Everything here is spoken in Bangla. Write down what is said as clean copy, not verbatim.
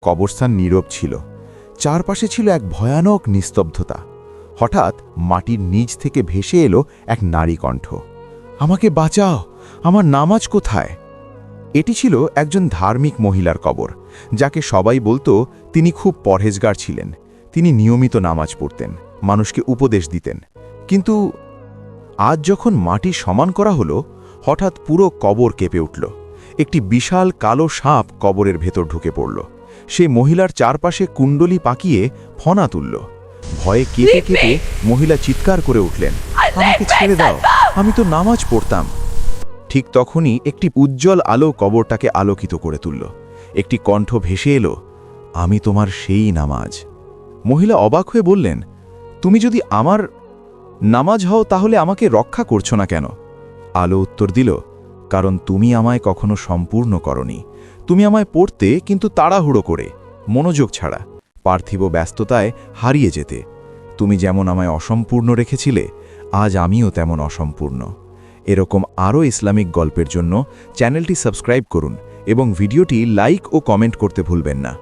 কবরস্থান নীরব ছিল। চারপাশে ছিল এক ভয়ানক নিস্তব্ধতা। হঠাৎ মাটির নিচ থেকে ভেসে এলো এক নারী কণ্ঠ। আমাকে বাঁচাও, আমার নামাজ কোথায়? এটি ছিল একজন ধার্মিক মহিলার কবর, যাকে সবাই বলতো তিনি খুব পরহেজগার ছিলেন। তিনি নিয়মিত নামাজ পড়তেন, মানুষকে উপদেশ দিতেন। কিন্তু আজ যখন মাটি সমান করা হলো, হঠাৎ পুরো কবর কেঁপে উঠল। একটি বিশাল কালো সাপ কবরের ভেতর ঢুকে পড়ল। সে মহিলার চারপাশে কুণ্ডলি পাকিয়ে ফনা তুলল। ভয়ে কেঁপে কেঁপে মহিলা চিৎকার করে উঠলেন, আমাকে ছেড়ে দাও, আমি তো নামাজ পড়তাম। ঠিক তখনই একটি উজ্জ্বল আলো কবরটাকে আলোকিত করে তুলল। একটি কণ্ঠ ভেসে এলো, আমি তোমার সেই নামাজ। মহিলা অবাক হয়ে বললেন, তুমি যদি আমার নামাজ হও তাহলে আমাকে রক্ষা করছো না কেন? আলো উত্তর দিল, কারণ তুমি আমায় কখনো সম্পূর্ণ করনি। তুমি আমায় পড়তে, কিন্তু তাড়াহুড়ো করে, মনোযোগ ছাড়া, পার্থিব ব্যস্ততায় হারিয়ে যেতে। তুমি যেমন আমায় অসম্পূর্ণ রেখেছিলে, আজ আমিও তেমন অসম্পূর্ণ। এরকম আরও ইসলামিক গল্পের জন্য চ্যানেলটি সাবস্ক্রাইব করুন এবং ভিডিওটি লাইক ও কমেন্ট করতে ভুলবেন না।